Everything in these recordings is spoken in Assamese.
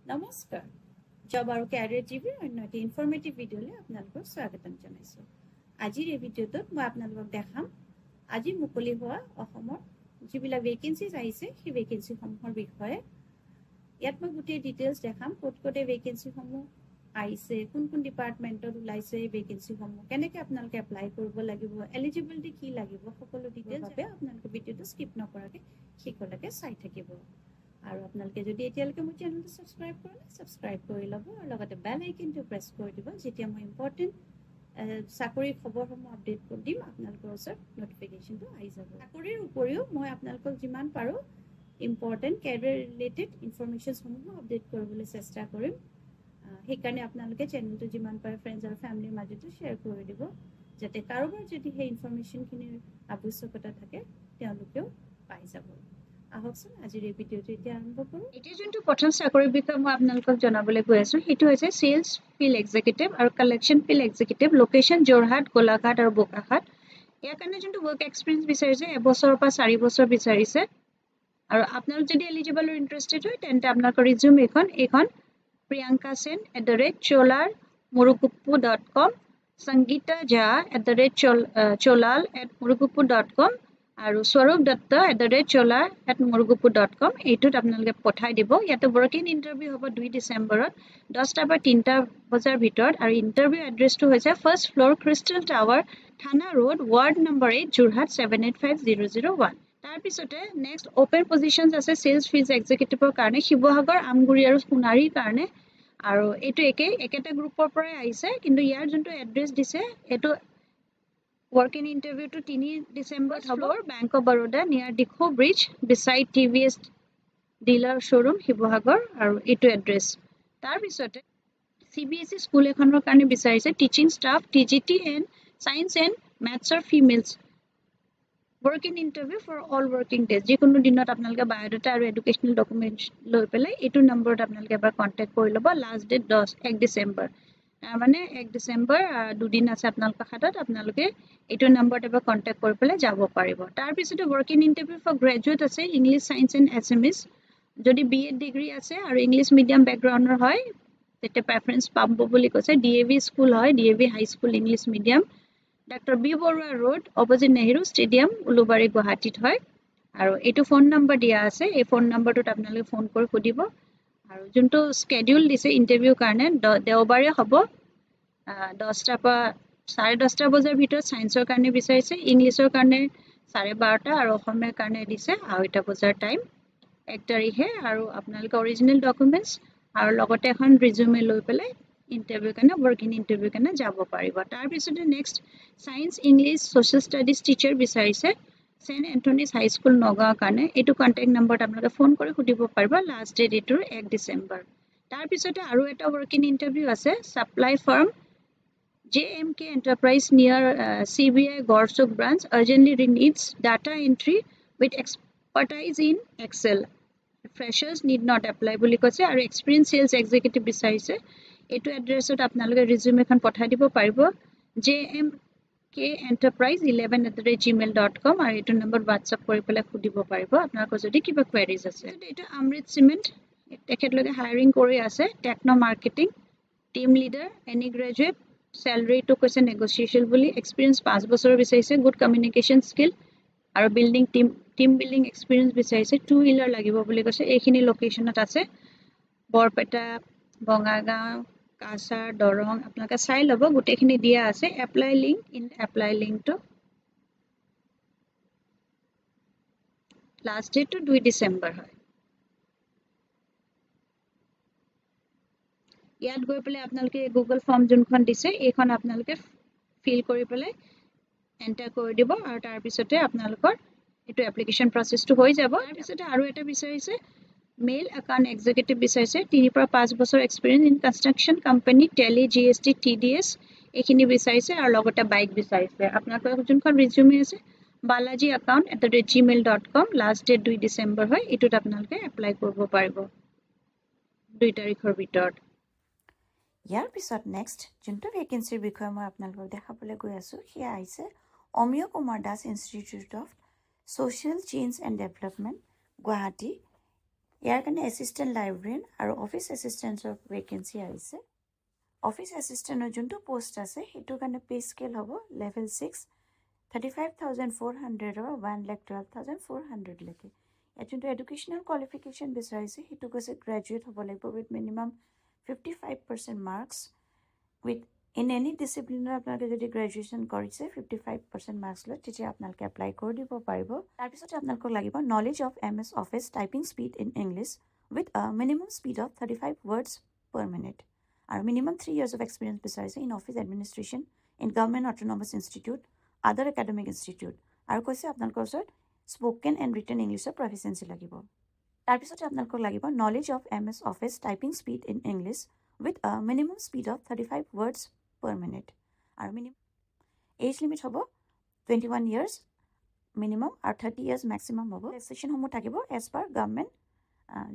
নমস্কাৰ জব আৰু ক্যাৰিয়াৰ টিভিৰ অন্য এটা ইনফৰমেটিভ ভিডিঅ'লৈ আপোনালোকক স্বাগতম জনাইছোঁ আজিৰ এই ভিডিঅ'টোত মই আপোনালোকক দেখাম আজি মুকলি হোৱা অসমৰ যিবিলাক ভেকেন্সিজ আহিছে সেই ভেকেন্সিসমূহৰ বিষয়ে ইয়াত মই গোটেই ডিটেইলছ দেখাম ক'ত ক'তে ভেকেন্সিসমূহ আহিছে কোন কোন ডিপাৰ্টমেণ্টত ওলাইছে ভেকেন্সিসমূহ কেনেকৈ আপোনালোকে এপ্লাই কৰিব লাগিব এলিজিবিলিটি কি লাগিব সকলো ডিটেইলছ বাবে আপোনালোকে ভিডিঅ'টো স্কিপ নকৰাকৈ শেষলৈকে চাই থাকিব আৰু আপোনালোকে যদি এতিয়ালৈকে মোৰ চেনেলটো সাবস্ক্ৰাইব কৰা নাই সাবস্ক্ৰাইব কৰি ল'ব আৰু লগতে বেল আইকনটো প্ৰেছ কৰি দিব যেতিয়া মই ইম্পৰ্টেণ্ট চাকৰিৰ খবৰসমূহ আপডেট কৰি দিম আপোনালোকৰ ওচৰত নটিফিকেশ্যনটো আহি যাব চাকৰিৰ উপৰিও মই আপোনালোকক যিমান পাৰোঁ ইম্পৰ্টেণ্ট কেৰিয়াৰ ৰিলেটেড ইনফৰমেশ্যনসমূহ আপডেট কৰিবলৈ চেষ্টা কৰিম সেইকাৰণে আপোনালোকে চেনেলটো যিমান পাৰে ফ্ৰেণ্ডছ আৰু ফেমিলিৰ মাজতো শ্বেয়াৰ কৰি দিব যাতে কাৰোবাৰ যদি সেই ইনফৰমেশ্যনখিনিৰ আৱশ্যকতা থাকে তেওঁলোকেও পাই যাব আহকচোন আজিৰ এই ভিডিঅ'টো এতিয়া আৰম্ভ কৰোঁ এতিয়া যোনটো প্ৰথম চাকৰিৰ বিষয়ে মই আপোনালোকক জনাবলৈ গৈ আছোঁ সেইটো হৈছে চেলছ ফিল্ড এক্সিকিউটিভ আৰু collection field executive location Jorhat Golaghat আৰু বোকাখাট ইয়াৰ কাৰণে যোনটো ৱৰ্ক এক্সপিৰিয়েঞ্চ বিচাৰিছে এবছৰৰ পৰা 4 বছৰ বিচাৰিছে আৰু আপোনালোক যদি এলিজিবল আৰু ইণ্টাৰেষ্টেড হয় তেন্তে আপোনালোকৰ ৰিজিউম এইখন প্ৰিয়ংকা সেন @cholal@muruguppu.com সংগীতা জা @cholal@muruguppu.com আৰু স্বৰূপ দত্ত @cholar@muruguppu.com এইটোত আপোনালোকে পঠাই দিব ইয়াতে ৱৰ্কিং ইণ্টাৰভিউ হ'ব 2 ডিচেম্বৰত 10টা পৰা 3টা বজাৰ ভিতৰত আৰু ইণ্টাৰভিউ এড্ৰেছটো হৈছে ফাৰ্ষ্ট ফ্ল'ৰ ক্ৰিষ্টেল টাৱাৰ থানা ৰোড ৱাৰ্ড নম্বৰ 8 যোৰহাট 785001 তাৰপিছতে নেক্সট অপেন পজিশ্যনছ আছে চেলছ ফিল্ড এক্সিকিউটিভৰ কাৰণে শিৱসাগৰ আমগুৰি আৰু সোণাৰীৰ কাৰণে আৰু এইটো একেটা গ্ৰুপৰ পৰাই আহিছে কিন্তু ইয়াৰ যোনটো এড্ৰেছ দিছে এইটো ৱৰ্কিং ইণ্টাৰভিউটো 3 ডিচেম্বৰত হ'ব bank of Baroda near Dikhow bridge beside TVS dealer showroom Sivasagar আৰু এইটো এড্ৰেছ তাৰপিছতে CBSE স্কুল এখনৰ কাৰণে বিচাৰিছে teaching staff TGT and science and মেথছৰ females working interview for all working days যিকোনো দিনত আপোনালোকে বায়'ডাটা আৰু এডুকেশ্যনেল ডকুমেণ্টছ লৈ পেলাই এইটো নম্বৰত আপোনালোকে এবাৰ কণ্টেক্ট কৰি ল'ব লাষ্ট ডেট 1 ডিচেম্বৰ মানে 1 ডিচেম্বৰ দুদিন আছে আপোনালোকৰ হাতত আপোনালোকে এইটো নম্বৰত এবাৰ কণ্টেক্ট কৰি পেলাই যাব পাৰিব তাৰপিছতে ৱৰ্কিং ইণ্টাৰভিউ ফৰ গ্ৰেজুৱেট আছে ইংলিছ ছায়েন্স এণ্ড এছএমএছ যদি BEd ডিগ্ৰী আছে আৰু ইংলিছ মিডিয়াম বেকগ্ৰাউণ্ডৰ হয় তেতিয়া প্ৰেফাৰেঞ্চ পাব বুলি কৈছে DAV স্কুল হয় DAV high school English medium doctor B Barua road opposite Nehru stadium Ulubari গুৱাহাটীত হয় আৰু এইটো ফোন নম্বৰ দিয়া আছে এই ফোন নম্বৰটোত আপোনালোকে ফোন কৰি সুধিব আৰু যোনটো স্কেডিউল দিছে ইণ্টাৰভিউৰ কাৰণে দেওবাৰে হ'ব 10টা পৰা 10:30 বজাৰ ভিতৰত ছায়েন্সৰ কাৰণে বিচাৰিছে ইংলিছৰ কাৰণে 12:30 আৰু অসমীয়াৰ কাৰণে দিছে 2:30 বজাৰ টাইম 1 তাৰিখে আৰু আপোনালোকে অৰিজিনেল ডকুমেণ্টছ আৰু লগতে এখন ৰিজিউমে লৈ পেলাই ইণ্টাৰভিউৰ কাৰণে ৱৰ্কিং ইণ্টাৰভিউৰ কাৰণে যাব পাৰিব তাৰপিছতে next science English social studies teacher বিচাৰিছে চেণ্ট এণ্টনিজ হাই স্কুল নগাঁৱৰ কাৰণে এইটো কণ্টেক্ট নম্বৰত আপোনালোকে ফোন কৰি সুধিব পাৰিব লাষ্ট ডেট এইটোৰ 1 ডিচেম্বৰ তাৰপিছতে আৰু এটা ৱৰ্কিং ইণ্টাৰভিউ আছে supply farm JMK Enterprise near CBI Gorsuk branch urgently needs data entry with expertise in Excel. Freshers need not apply বুলি কৈছে আৰু এক্সপিৰিয়েঞ্চ চেলছ এক্সিকিউটিভ বিচাৰিছে এইটো এড্ৰেছত আপোনালোকে ৰিজিউম এখন পঠাই দিব পাৰিব JMK Enterprise 11@gmail.com আৰু এইটো নম্বৰত হোৱাটছআপ কৰি পেলাই সুধিব পাৰিব আপোনালোকৰ যদি কিবা কুৱেৰিজ আছে এইটো অমৃত চিমেণ্ট তেখেতলোকে হায়াৰিং কৰি আছে techno marketing team leader any graduate চেলাৰীটো কৈছে নেগচিয়েবল বুলি এক্সপিৰিয়েঞ্চ 5 বছৰ বিচাৰিছে গুড কমিউনিকেশ্যন স্কিল আৰু বিল্ডিং টিম বিল্ডিং এক্সপিৰিয়েঞ্চ বিচাৰিছে 2 হুইলাৰ লাগিব বুলি কৈছে এইখিনি লোকেশ্যনত আছে বৰপেটা বঙাইগাঁও কাছাৰ দৰং আপোনালোকে চাই ল'ব গোটেইখিনি দিয়া আছে এপ্লাই লিংকটো লাষ্ট ডেটটো 2 ডিচেম্বৰ হয় ইয়াত গৈ পেলাই আপোনালোকে গুগল ফৰ্ম যোনখন দিছে এইখন আপোনালোকে ফিল কৰি পেলাই এণ্টাৰ কৰি দিব আৰু তাৰপিছতে আপোনালোকৰ এইটো এপ্লিকেশ্যন প্ৰচেছটো হৈ যাব তাৰপিছতে আৰু এটা বিচাৰিছে মেইল একাউণ্ট এক্সিকিউটিভ বিচাৰিছে 3 পৰা 5 বছৰ experience in construction company Tally GST TDS এইখিনি বিচাৰিছে আৰু লগতে বাইক বিচাৰিছে আপোনালোকৰ যোনখন ৰিজিউমে আছে balaji@gmail.com লাষ্ট ডেট 2 ডিচেম্বৰ হয় এইটোত আপোনালোকে এপ্লাই কৰিব পাৰিব 2 তাৰিখৰ ভিতৰত ইয়াৰ পিছত নেক্সট যোনটো ভেকেন্সিৰ বিষয়ে মই আপোনালোকক দেখাবলৈ গৈ আছোঁ সেয়া আহিছে Amiya Kumar Das institute of social change and development Guwahati ইয়াৰ কাৰণে এছিষ্টেণ্ট লাইব্ৰেৰিয়ান আৰু অফিচ এছিষ্টেণ্টৰ ভেকেঞ্চি আহিছে অফিচ এছিষ্টেণ্টৰ যোনটো পোষ্ট আছে সেইটোৰ কাৰণে পে স্কেল হ'ব লেভেল 6 35,400 or 1,12,400 লৈকে ইয়াত যোনটো এডুকেশ্যনেল কোৱালিফিকেশ্যন বিচাৰিছে সেইটো কৈছে গ্ৰেজুৱেট হ'ব লাগিব with minimum 55% marks with in any ডিচিপ্লিনৰ আপোনালোকে যদি গ্ৰেজুৱেশ্যন কৰিছে 55% মাৰ্কছ লৈ তেতিয়া আপোনালোকে এপ্লাই কৰি দিব পাৰিব তাৰপিছতে আপোনালোকক লাগিব knowledge of MS office typing speed in English with minimum speed of 35 words per minute আৰু মিনিমাম 3 years of experience বিচাৰিছে in office administration in government autonomous institute আদাৰ একাডেমিক ইনষ্টিটিউট আৰু কৈছে আপোনালোকৰ ওচৰত স্পোকেন এণ্ড ৰিটেন ইংলিছৰ প্ৰফিচিয়েঞ্চি লাগিব তাৰপিছতে আপোনালোকক লাগিব knowledge of MS office typing speed in English with minimum speed of 35 words per minute আৰু মিনিমাম এজ লিমিট হ'ব 21 years মিনিমাম আৰু 30 years মেক্সিমাম হ'ব ৰেজিষ্ট্ৰেশ্যনসমূহ থাকিব এজ পাৰ গভৰ্ণমেণ্ট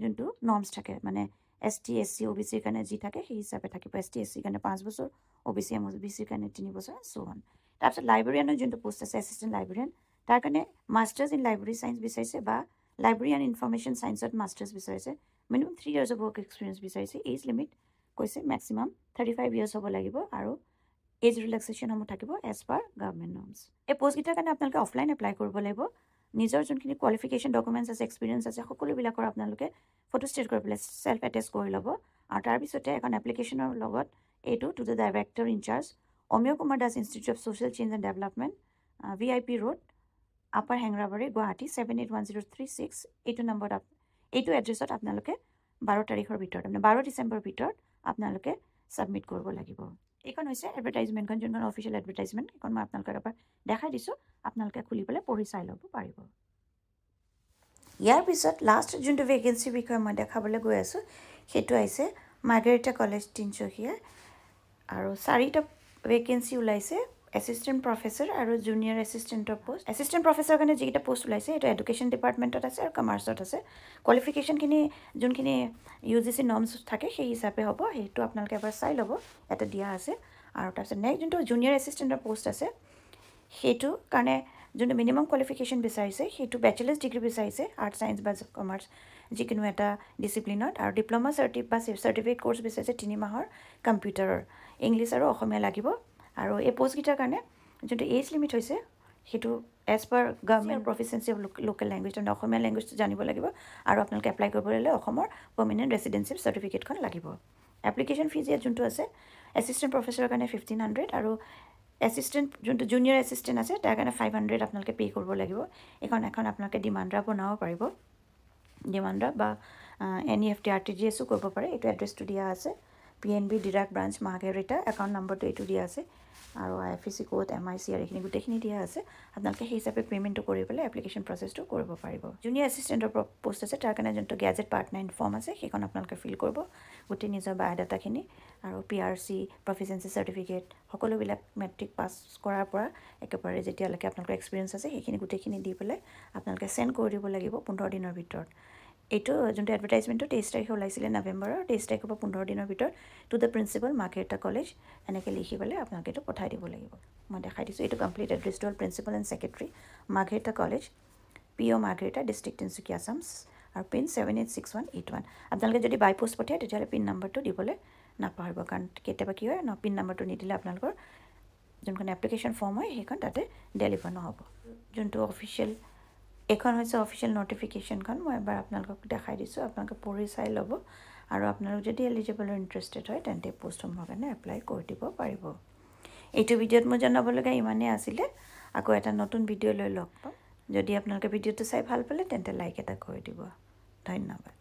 যোনটো নৰ্মছ থাকে মানে ST SC OBC কাৰণে যি থাকে সেই হিচাপে থাকিব ST SC কাৰণে 5 বছৰ OBC MOBC কাৰণে 3 বছৰ so on তাৰপিছত লাইব্ৰেৰিয়ানৰ যোনটো পোষ্ট আছে এছিষ্টেণ্ট লাইব্ৰেৰিয়ান তাৰ কাৰণে মাষ্টাৰ্ছ ইন লাইব্ৰেৰী চায়েন্স বিচাৰিছে বা লাইব্ৰেৰী এণ্ড ইনফৰমেশ্যন চায়েন্সত মাষ্টাৰ্ছ বিচাৰিছে minimum 3 years of work experience বিচাৰিছে এজ লিমিট কৈছে মেক্সিমাম 35 years হ'ব লাগিব আৰু এজ ৰিলেক্সেশ্যনসমূহ থাকিব এজ পাৰ গভৰ্ণমেণ্ট নৰ্মছ এই পোষ্টকেইটাৰ কাৰণে আপোনালোকে অফলাইন এপ্লাই কৰিব লাগিব নিজৰ যোনখিনি কোৱালিফিকেশ্যন ডকুমেণ্টছ আছে এক্সপিৰিয়েঞ্চ আছে সকলোবিলাকৰ আপোনালোকে ফটো ষ্টেট কৰি পেলাই চেল্ফ এটেচ কৰি ল'ব আৰু তাৰপিছতে এখন এপ্লিকেশ্যনৰ লগত এইটো to the director in charge Amiya Kumar Das institute of social change and development VIP road upper Hengrabari Guwahati 781036 এইটো নম্বৰত এইটো এড্ৰেছত আপোনালোকে 12 তাৰিখৰ ভিতৰত মানে 12 ডিচেম্বৰৰ ভিতৰত আপোনালোকে ছাবমিট কৰিব লাগিব এইখন হৈছে এডভাৰটাইজমেণ্টখন যোনখন অফিচিয়েল এডভাৰটাইজমেণ্ট এইখন মই আপোনালোকক এবাৰ দেখাই দিছোঁ আপোনালোকে খুলি পেলাই পঢ়ি চাই ল'ব পাৰিব ইয়াৰ পিছত লাষ্ট যোনটো ভেকেঞ্চিৰ বিষয়ে মই দেখাবলৈ গৈ আছোঁ সেইটো আহিছে মাৰ্গাৰেটা কলেজ তিনিচুকীয়া আৰু 4টা ভেকেঞ্চি ওলাইছে এছিষ্টেণ্ট প্ৰফেচৰ আৰু জুনিয়ৰ এছিষ্টেণ্টৰ পোষ্ট এছিষ্টেণ্ট প্ৰফেচৰৰ কাৰণে যিকেইটা পোষ্ট ওলাইছে সেইটো এডুকেশ্যন ডিপাৰ্টমেণ্টত আছে আৰু কমাৰ্চত আছে কোৱালিফিকেশ্যনখিনি যোনখিনি UGC নৰ্মছ থাকে সেই হিচাপে হ'ব সেইটো আপোনালোকে এবাৰ চাই ল'ব এটা দিয়া আছে আৰু তাৰপিছত নেক্সট যোনটো জুনিয়ৰ এছিষ্টেণ্টৰ পোষ্ট আছে সেইটো কাৰণে যোনটো মিনিমাম কোৱালিফিকেশ্যন বিচাৰিছে সেইটো বেচেলাৰ্ছ ডিগ্ৰী বিচাৰিছে আৰ্টছ ছায়েন্স বা কমাৰ্চ যিকোনো এটা ডিচিপ্লিনত আৰু ডিপ্ল'মা চাৰ্টিফিকেট কোৰ্চ বিচাৰিছে 3 মাহৰ কম্পিউটাৰৰ ইংলিছ আৰু অসমীয়া লাগিব আৰু এই পোষ্টকেইটাৰ কাৰণে যোনটো এজ লিমিট হৈছে সেইটো as per government proficiency of local language মানে অসমীয়া লেংগুৱেজটো জানিব লাগিব আৰু আপোনালোকে এপ্লাই কৰিবলৈ হ'লে অসমৰ পাৰ্মানেণ্ট ৰেচিডেঞ্চিয়েল চাৰ্টিফিকেটখন লাগিব এপ্লিকেশ্যন ফিজ ইয়াত যোনটো আছে এছিষ্টেণ্ট প্ৰফেচৰৰ কাৰণে 1500 আৰু এছিষ্টেণ্ট যোনটো জুনিয়ৰ এছিষ্টেণ্ট আছে তাৰ কাৰণে 500 আপোনালোকে পে' কৰিব লাগিব এখন আপোনালোকে ডিমাণ্ডা বনাব পাৰিব ডিমাণ্ডা বা NEFT RTGS কৰিব পাৰে এইটো এড্ৰেছটো দিয়া আছে PNB ডিৰাক ব্ৰাঞ্চ মাৰ্গাৰেটা একাউণ্ট নম্বৰটো এইটো দিয়া আছে আৰু IFSC কোড MIC আৰু এইখিনি গোটেইখিনি দিয়া আছে আপোনালোকে সেই হিচাপে পে'মেণ্টটো কৰি পেলাই এপ্লিকেশ্যন প্ৰচেছটো কৰিব পাৰিব জুনিয়ৰ এছিষ্টেণ্টৰ পোষ্ট আছে তাৰ কাৰণে যোনটো গেজেট পাৰ্ট 9 ফৰ্ম আছে সেইখন আপোনালোকে ফিল কৰিব গোটেই নিজৰ বায়'ডাটাখিনি আৰু PRC প্ৰফিচিয়েঞ্চি চাৰ্টিফিকেট সকলোবিলাক মেট্ৰিক পাছ কৰাৰ পৰা একেবাৰে যেতিয়ালৈকে আপোনালোকৰ এক্সপিৰিয়েঞ্চ আছে সেইখিনি গোটেইখিনি দি পেলাই আপোনালোকে চেণ্ড কৰি দিব লাগিব 15 দিনৰ ভিতৰত এইটো যোনটো এডভাৰটাইজমেণ্টটো 23 তাৰিখে ওলাইছিলে নৱেম্বৰৰ 23 তাৰিখৰ পৰা 15 দিনৰ ভিতৰত টু দ্য প্ৰিন্সিপাল মাৰ্গাৰেটা কলেজ এনেকৈ লিখি পেলাই আপোনালোকে এইটো পঠাই দিব লাগিব মই দেখাই দিছোঁ এইটো কমপ্লিট এড্ৰেছটো হ'ল principal and secretary Margherita college PO Margherita district Tinsukia Assam আৰু পিন 786181 আপোনালোকে যদি বাই পোষ্ট পঠিয়ায় তেতিয়াহ'লে পিন নম্বৰটো দিবলৈ নাপাহৰিব কাৰণ কেতিয়াবা কি হয় পিন নম্বৰটো নিদিলে আপোনালোকৰ যোনখন এপ্লিকেশ্যন ফৰ্ম হয় সেইখন তাতে ডেলিভাৰ নহ'ব যোনটো অফিচিয়েল এখন হৈছে অফিচিয়েল নটিফিকেশ্যনখন মই এবাৰ আপোনালোকক দেখাই দিছোঁ আপোনালোকে পঢ়ি চাই ল'ব আৰু আপোনালোক যদি এলিজিবল আৰু ইণ্টাৰেষ্টেড হয় তেন্তে পোষ্টসমূহৰ কাৰণে এপ্লাই কৰি দিব পাৰিব এইটো ভিডিঅ'ত মই জনাবলগীয়া ইমানেই আছিলে আকৌ এটা নতুন ভিডিঅ' লৈ লগ পাম যদি আপোনালোকে ভিডিঅ'টো চাই ভাল পালে তেন্তে লাইক এটা কৰি দিব ধন্যবাদ